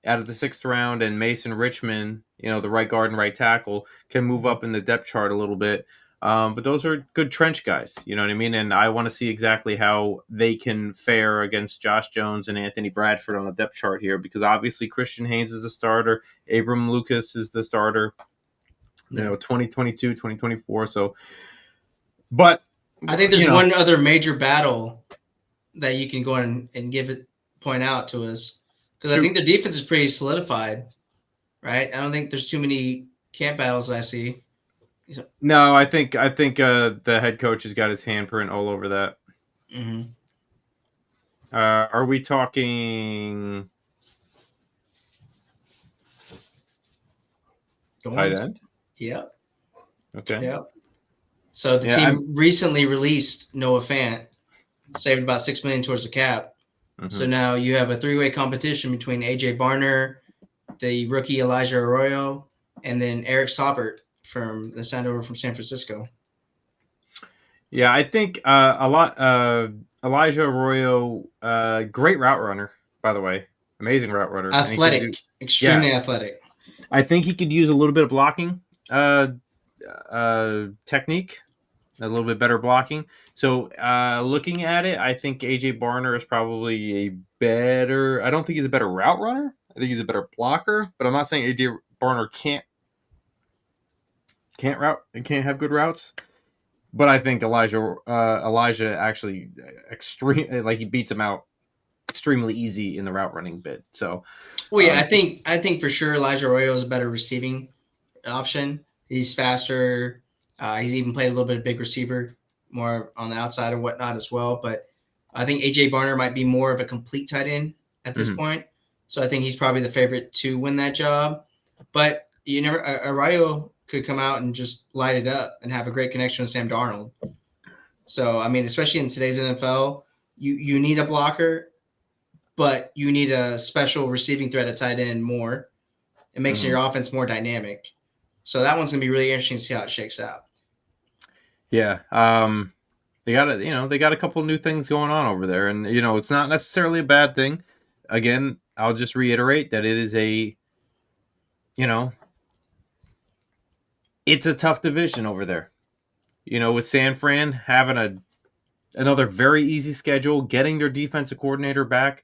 out of the 6th round and Mason Richmond, the right guard and right tackle, can move up in the depth chart a little bit. But those are good trench guys, you know what I mean? And I want to see exactly how they can fare against Josh Jones and Anthony Bradford on the depth chart here, because obviously Christian Haynes is the starter. Abram Lucas is the starter, 2022, 2024. So, but I think there's one other major battle that you can go and point out to us, because I think the defense is pretty solidified, right? I don't think there's too many camp battles I see. No, I think the head coach has got his handprint all over that. Mm-hmm. Are we talking tight end? Yep. Okay. Yep. So the team recently released Noah Fant, saved about $6 million towards the cap. Mm-hmm. So now you have a 3-way competition between AJ Barner, the rookie Elijah Arroyo, and then Eric Saubert from the sendover from San Francisco. Yeah, I think Elijah Arroyo, great route runner, by the way. Amazing route runner. Athletic, extremely athletic. I think he could use a little bit of blocking technique, a little bit better blocking. So looking at it, I think AJ Barner is probably I don't think he's a better route runner. I think he's a better blocker, but I'm not saying AJ Barner can't route and can't have good routes. But I think Elijah actually he beats him out extremely easy in the route running bit. So, well, yeah, I think for sure Elijah Arroyo is a better receiving option. He's faster. He's even played a little bit of big receiver, more on the outside and whatnot as well. But I think AJ Barner might be more of a complete tight end at this point. So I think he's probably the favorite to win that job. But Arroyo could come out and just light it up and have a great connection with Sam Darnold. So, I mean, especially in today's NFL, you need a blocker, but you need a special receiving threat at tight end more. It makes your offense more dynamic. So that one's going to be really interesting to see how it shakes out. Yeah. They got a couple new things going on over there, and it's not necessarily a bad thing. Again, I'll just reiterate that it is it's a tough division over there. With San Fran having another very easy schedule, getting their defensive coordinator back.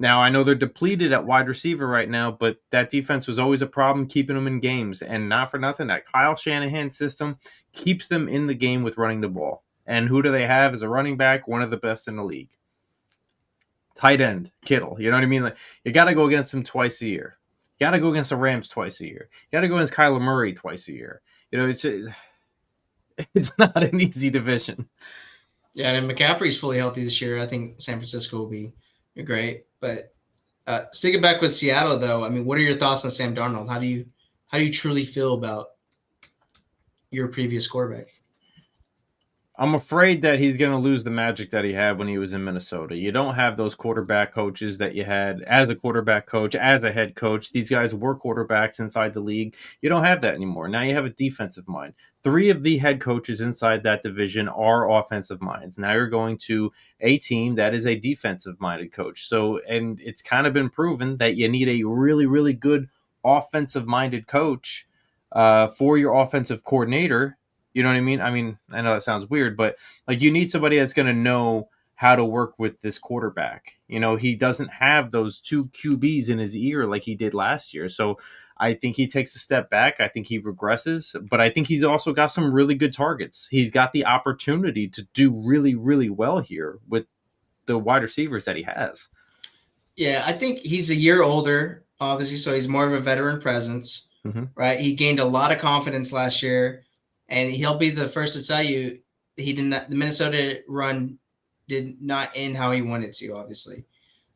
Now, I know they're depleted at wide receiver right now, but that defense was always a problem keeping them in games. And not for nothing, that Kyle Shanahan system keeps them in the game with running the ball. And who do they have as a running back? One of the best in the league. Tight end, Kittle. You know what I mean? Like, you got to go against him twice a year. You got to go against the Rams twice a year. You got to go against Kyler Murray twice a year. It's not an easy division. Yeah, and McCaffrey's fully healthy this year. I think San Francisco will be great. But sticking back with Seattle, though, I mean, what are your thoughts on Sam Darnold? How do you truly feel about your previous quarterback? I'm afraid that he's going to lose the magic that he had when he was in Minnesota. You don't have those quarterback coaches that you had as a quarterback coach, as a head coach. These guys were quarterbacks inside the league. You don't have that anymore. Now you have a defensive mind. 3 of the head coaches inside that division are offensive minds. Now you're going to a team that is a defensive-minded coach. So, and it's kind of been proven that you need a really, really good offensive-minded coach for your offensive coordinator, You know what I mean? I mean, I know that sounds weird, but like you need somebody that's going to know how to work with this quarterback. You know, he doesn't have those two QBs in his ear like he did last year. So I think he takes a step back. I think he regresses, but I think he's also got some really good targets. He's got the opportunity to do really, really well here with the wide receivers that he has. Yeah, I think he's a year older, obviously, so he's more of a veteran presence, Mm-hmm. right? He gained a lot of confidence last year, and he'll be the first to tell you he did not. The Minnesota run did not end how he wanted to. Obviously,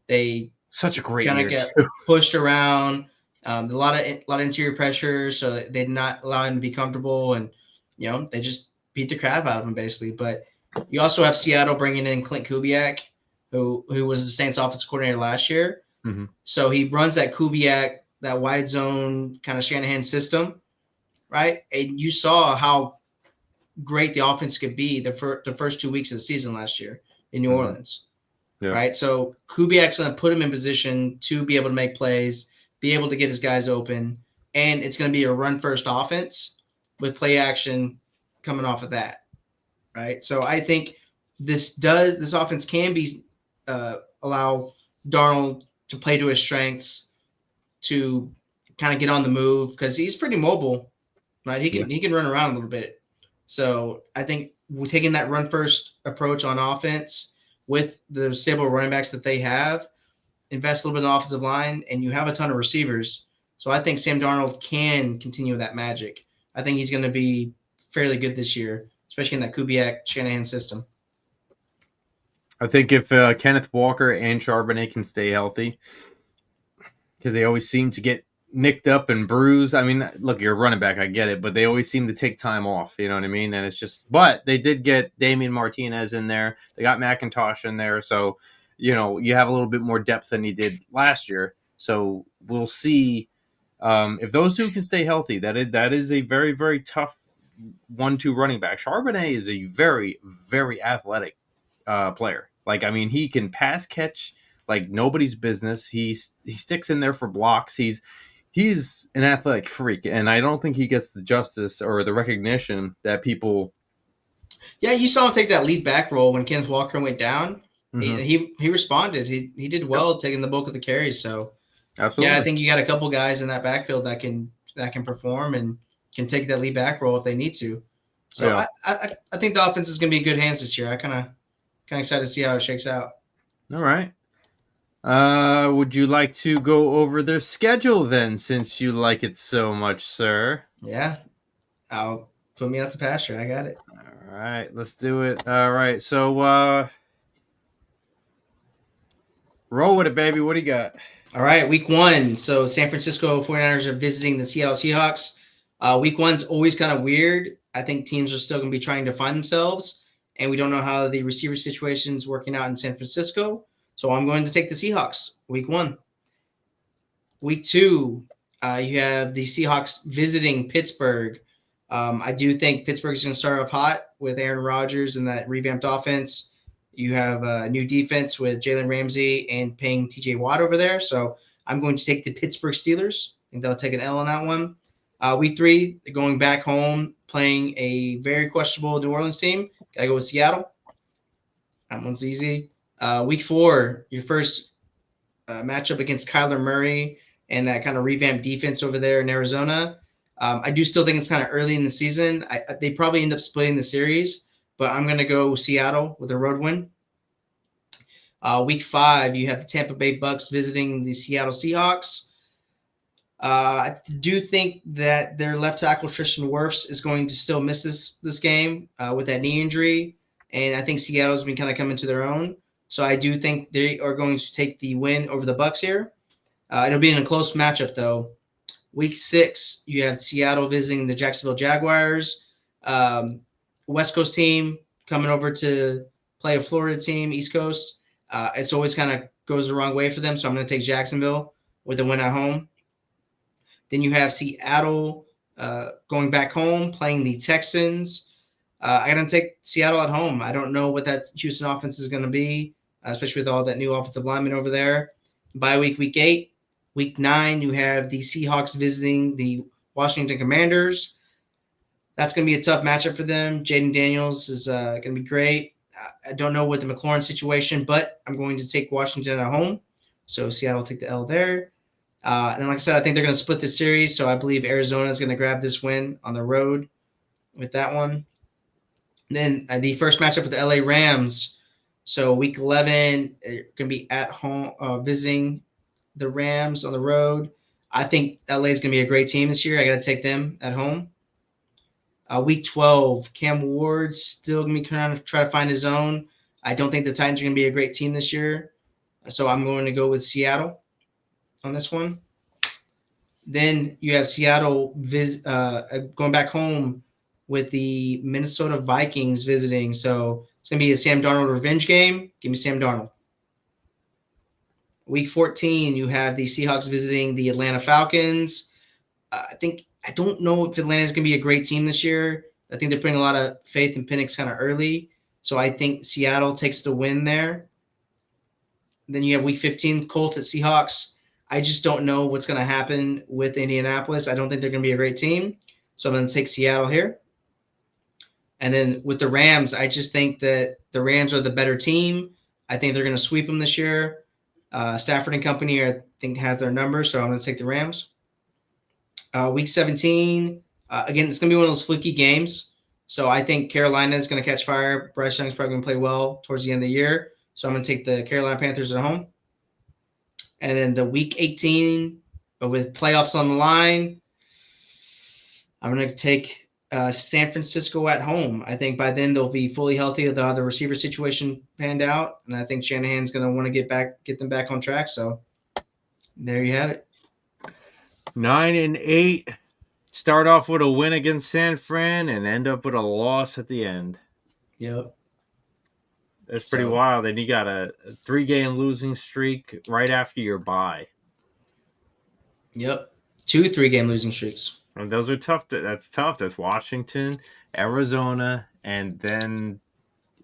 they Such a great kind of year, get too. pushed around, a lot of interior pressure, so they did not allow him to be comfortable, and they just beat the crap out of him basically. But you also have Seattle bringing in Clint Kubiak, who was the Saints offensive coordinator last year. Mm-hmm. So he runs that Kubiak, that wide zone kind of Shanahan system, right? And you saw how great the offense could be the first 2 weeks of the season last year in New Mm-hmm. Orleans, Yeah. right? So Kubiak's going to put him in position to be able to make plays, be able to get his guys open, and it's going to be a run-first offense with play action coming off of that, right? So I think this offense can be allow Darnold to play to his strengths, to kind of get on the move because he's pretty mobile, right? He Yeah. can run around a little bit. So I think we're taking that run first approach on offense with the stable running backs that they have, invest a little bit in the offensive line, and you have a ton of receivers. So I think Sam Darnold can continue that magic. I think he's going to be fairly good this year, especially in that Kubiak Shanahan system. I think if Kenneth Walker and Charbonnet can stay healthy, because they always seem to get nicked up and bruised. I mean, look, you're a running back, I get it, but they always seem to take time off. You know what I mean? And it's just, but they did get Damian Martinez in there. They got McIntosh in there, so you have a little bit more depth than you did last year. So we'll see if those two can stay healthy. That is a very, very tough 1-2 running back. Charbonnet is a very, very athletic player. Like, I mean, he can pass catch like nobody's business. He sticks in there for blocks. He's an athletic freak, and I don't think he gets the justice or the recognition that people. Yeah, you saw him take that lead back role when Kenneth Walker went down. Mm-hmm. He responded. He did well taking the bulk of the carries. So yeah, I Absolutely. think you got a couple guys in that backfield that can perform and can take that lead back role if they need to. So Yeah. I think the offense is going to be in good hands this year. I kind of excited to see how it shakes out. All right. Would you like to go over their schedule then, since you like it so much, sir? Yeah, I'll put me out to pasture. I got it. All right, let's do it. All right, so roll with it, baby. What do you got? All right, week one. So San Francisco 49ers are visiting the Seattle Seahawks. Week one's always kind of weird. I think teams are still going to be trying to find themselves, and we don't know how the receiver situation is working out in San Francisco. So I'm going to take the Seahawks, week one. Week two, you have the Seahawks visiting Pittsburgh. I do think Pittsburgh is going to start off hot with Aaron Rodgers and that revamped offense. You have a new defense with Jalen Ramsey and paying TJ Watt over there. So I'm going to take the Pittsburgh Steelers. I think they'll take an L on that one. Week three, going back home, playing a very questionable New Orleans team. Got to go with Seattle. That one's easy. Week four, your first matchup against Kyler Murray and that kind of revamped defense over there in Arizona. I do still think it's kind of early in the season. They probably end up splitting the series, but I'm going to go Seattle with a road win. Week five, you have the Tampa Bay Bucks visiting the Seattle Seahawks. I do think that their left tackle Tristan Wirfs is going to still miss this game with that knee injury, and I think Seattle's been kind of coming to their own. So I do think they are going to take the win over the Bucks here. It'll be in a close matchup though. Week six, you have Seattle visiting the Jacksonville Jaguars. West Coast team coming over to play a Florida team, East Coast. It's always kind of goes the wrong way for them, so I'm going to take Jacksonville with a win at home. Then you have Seattle going back home, playing the Texans. I'm going to take Seattle at home. I don't know what that Houston offense is going to be, especially with all that new offensive lineman over there. Bye week 8. Week 9, you have the Seahawks visiting the Washington Commanders. That's going to be a tough matchup for them. Jaden Daniels is going to be great. I don't know with the McLaurin situation, but I'm going to take Washington at home. So Seattle will take the L there. And then, like I said, I think they're going to split the series. So I believe Arizona is going to grab this win on the road with that one. And then the first matchup with the LA Rams. So week 11, they're going to be at home visiting the Rams on the road. I think LA is going to be a great team this year. I got to take them at home. Week 12, Cam Ward's still going to be trying to find his own. I don't think the Titans are going to be a great team this year. So I'm going to go with Seattle on this one. Then you have Seattle going back home with the Minnesota Vikings visiting. So it's going to be a Sam Darnold revenge game. Give me Sam Darnold. Week 14, you have the Seahawks visiting the Atlanta Falcons. I don't know if Atlanta is going to be a great team this year. I think they're putting a lot of faith in Penix kind of early. So I think Seattle takes the win there. Then you have week 15, Colts at Seahawks. I just don't know what's going to happen with Indianapolis. I don't think they're going to be a great team. So I'm going to take Seattle here. And then with the Rams, I just think that the Rams are the better team. I think they're going to sweep them this year. Stafford and company, I think, have their numbers. So I'm going to take the Rams. Week 17, again, it's going to be one of those fluky games. So I think Carolina is going to catch fire. Bryce Young's probably going to play well towards the end of the year. So I'm going to take the Carolina Panthers at home. And then the week 18, but with playoffs on the line, I'm going to take San Francisco at home. I think by then they'll be fully healthy. They'll have the receiver situation panned out. And I think Shanahan's going to want to get them back on track. So there you have it. 9-8. Start off with a win against San Fran and end up with a loss at the end. Yep. That's pretty wild. And you got a 3-game losing streak right after your bye. Yep. 2 3-game losing streaks. And those are tough. That's tough. That's Washington, Arizona, and then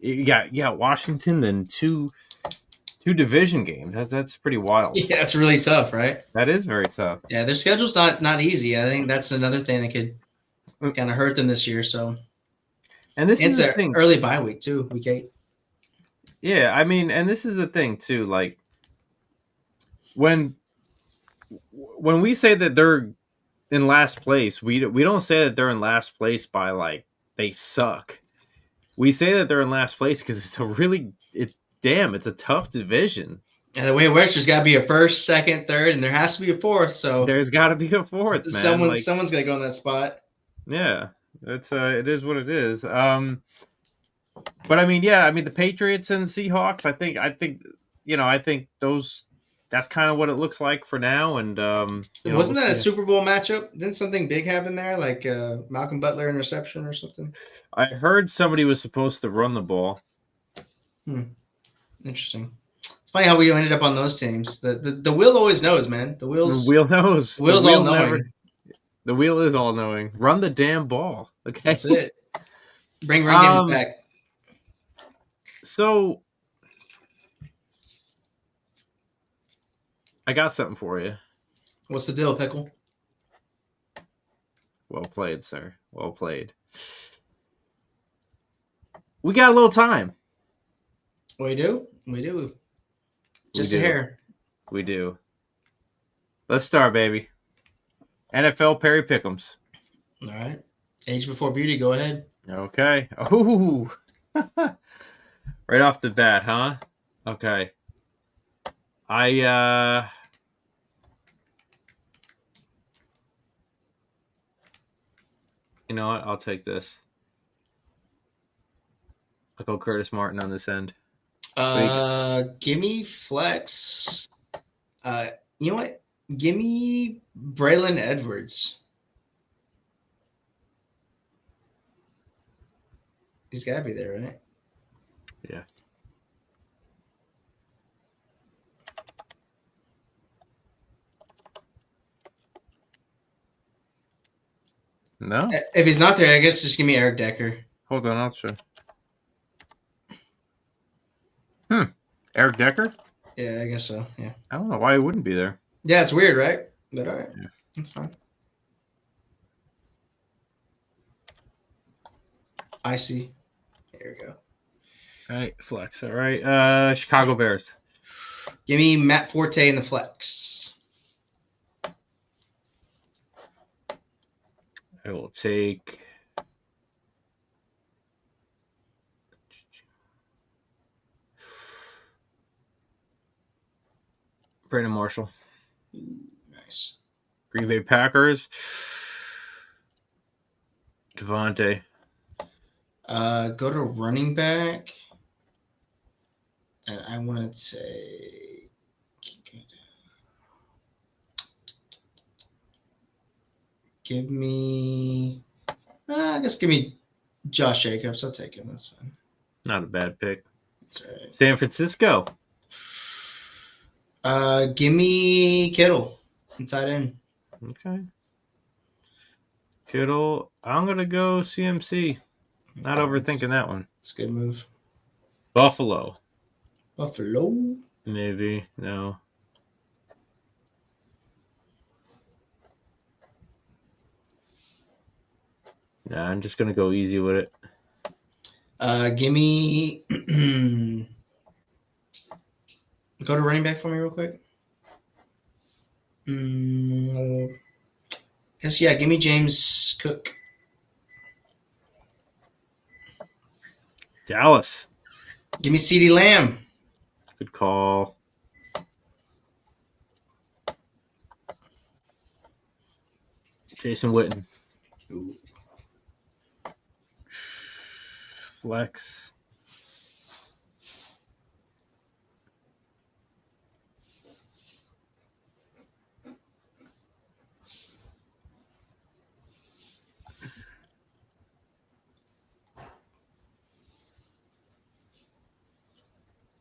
you got Washington, then two division games. That's pretty wild. Yeah, that's really tough, right? That is very tough. Yeah, their schedule's not easy. I think that's another thing that could kind of hurt them this year. So, and this is the their thing. Early bye week too, week 8. Yeah, I mean, and this is the thing too. Like when we say that they're in last place, we don't say that they're in last place by like they suck. We say that they're in last place because it's a tough division. Yeah, the way it works, there's got to be a first, second, third, and there has to be a fourth. So there's got to be a fourth, man. Someone's got to go in that spot. Yeah, it is what it is. But I mean, the Patriots and Seahawks. I think that's kind of what it looks like for now. And wasn't that a Super Bowl matchup? Didn't something big happen there, like Malcolm Butler interception or something? I heard somebody was supposed to run the ball. Interesting. It's funny how we ended up on those teams. The wheel always knows, man. The wheel knows. The wheel's all knowing. The wheel is all knowing. Run the damn ball. Okay. That's it. Bring run games back. So I got something for you. What's the deal, Pickle? Well played, sir. Well played. We got a little time. We do. Just a hair. We do. Let's start, baby. NFL Perry Pick'ems. All right. Age before beauty. Go ahead. Okay. Ooh. Right off the bat, huh? Okay. You know what? I'll take this. I'll go Curtis Martin on this end. Gimme flex. You know what? Gimme Braylon Edwards. He's got to be there, right? Yeah. No? If he's not there, I guess just give me Eric Decker. Hold on, I'll show. Eric Decker? Yeah, I guess so. Yeah. I don't know why he wouldn't be there. Yeah, it's weird, right? But all right. Yeah. That's fine. I see. There we go. All right, flex. All right. Chicago Bears. Give me Matt Forte in the flex. I will take Brandon Marshall. Ooh, nice. Green Bay Packers. Devontae. Go to running back. And I want to say, give me, I guess give me Josh Jacobs. I'll take him. That's fine. Not a bad pick. That's all right. San Francisco. Give me Kittle inside in. Okay. Kittle. I'm going to go CMC. Not overthinking that one. It's a good move. Buffalo. Buffalo. Maybe. No. Nah, I'm just going to go easy with it. Give me. Go to running back for me real quick. Guess yeah. Give me James Cook. Dallas. Give me CeeDee Lamb. Good call. Jason Witten. Ooh. Flex.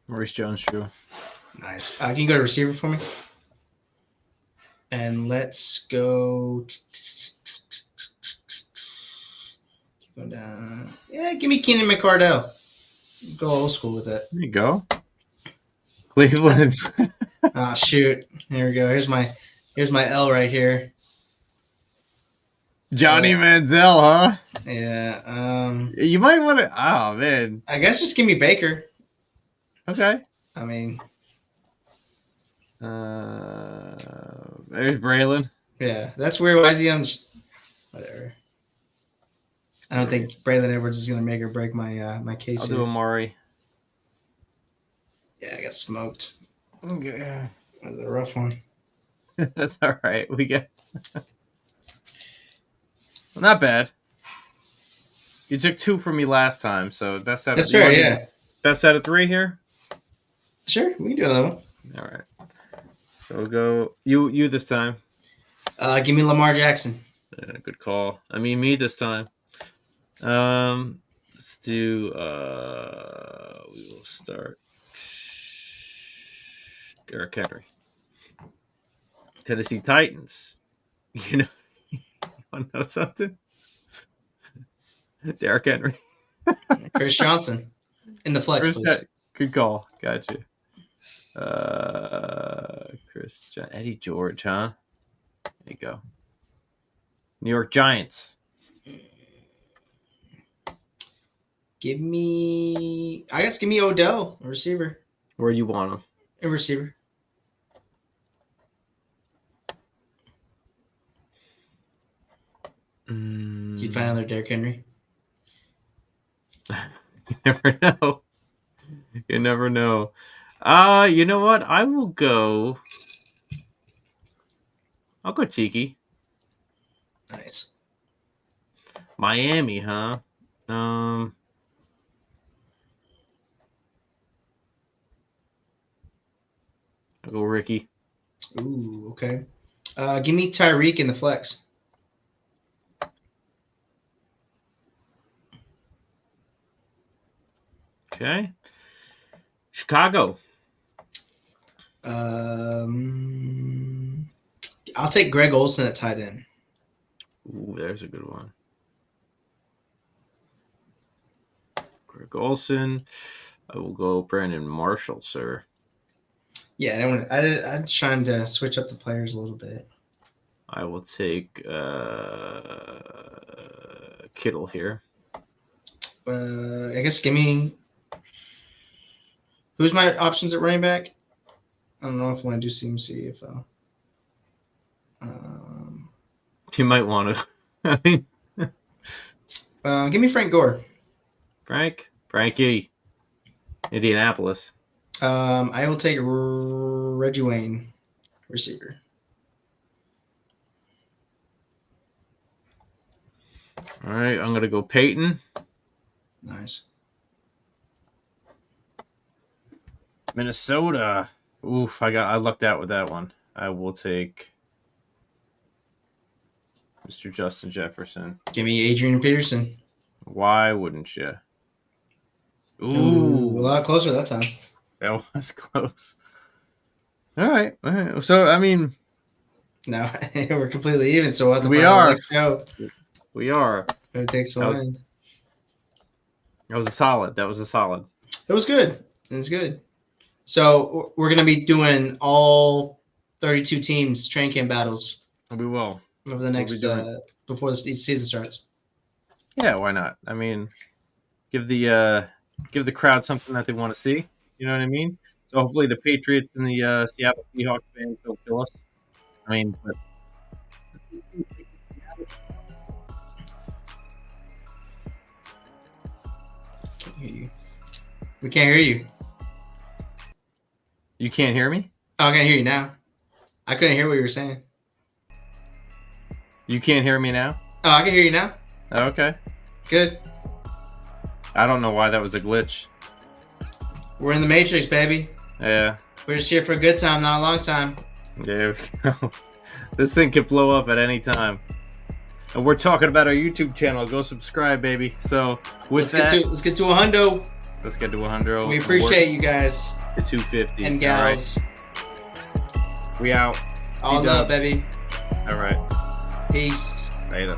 Maurice Jones-Drew. Nice. Can you go to receiver for me? And let's go. Keep going down. Yeah, give me Keenan McCardell. Go old school with that. There you go. Cleveland. Ah, shoot. Here we go. Here's my L right here. Johnny Manziel, huh? Yeah. You might want to. Oh, man. I guess just give me Baker. Okay. I mean, There's Braylon. yeah, that's weird. Why is he on? Whatever. I don't think Braylon Edwards is gonna make or break my my case I'll here. do Amari. Yeah, I got smoked. Okay. That was a rough one. That's all right. We get. Not bad. You took 2 from me last time, so best out of That's fair. Yeah. Best out of 3 here. Sure, we can do another one. All right. So we'll go you this time. Give me Lamar Jackson. Good call. I mean me this time. Let's do. We will start. Derrick Henry. Tennessee Titans. You know, you want to know something? Derrick Henry. Chris Johnson in the flex, please. Good call. Gotcha. Eddie George, huh? There you go. New York Giants. Give me Odell, a receiver. Where do you want him? A receiver. Do you find another Derrick Henry? You never know. You never know. You know what? I'll go Tiki. Nice. Miami, huh? I'll go Ricky. Ooh, okay. Give me Tyreek in the flex. Okay. Chicago. I'll take Greg Olsen at tight end. Ooh, there's a good one. Greg Olsen. I will go Brandon Marshall, sir. Yeah, I'm trying to switch up the players a little bit. I will take Kittle here. I guess give me. Who's my options at running back? I don't know if I want to do CMC. If You might want to. I mean, give me Frank Gore. Frankie, Indianapolis. I will take Reggie Wayne, receiver. All right, I'm gonna go Peyton. Nice. Minnesota. Oof, I lucked out with that one. I will take Mr. Justin Jefferson. Give me Adrian Peterson. Why wouldn't you? Ooh, a lot closer that time. That was close. All right. So I mean, No, we're completely even. So we'll have to we find out are. next show. We are. Who takes the win? That was a solid. It was good. It was good. So we're gonna be doing all 32 teams train camp battles. We will over the next before the season starts. Yeah, why not? I mean, give the crowd something that they want to see. You know what I mean? So hopefully the Patriots and the Seattle Seahawks fans don't kill us. I mean, but Can't hear you. We can't hear you. You can't hear me? Oh, I can hear you now. I couldn't hear what you were saying. You can't hear me now? Oh, I can hear you now. Okay. Good. I don't know why that was a glitch. We're in the Matrix, baby. Yeah. We're just here for a good time, not a long time. There we go. This thing could blow up at any time. And we're talking about our YouTube channel. Go subscribe, baby. So let's get to a hundo. Let's get to 100. We appreciate you guys. To 250. And gals. All right. We out. All love, baby. All right. Peace. Later.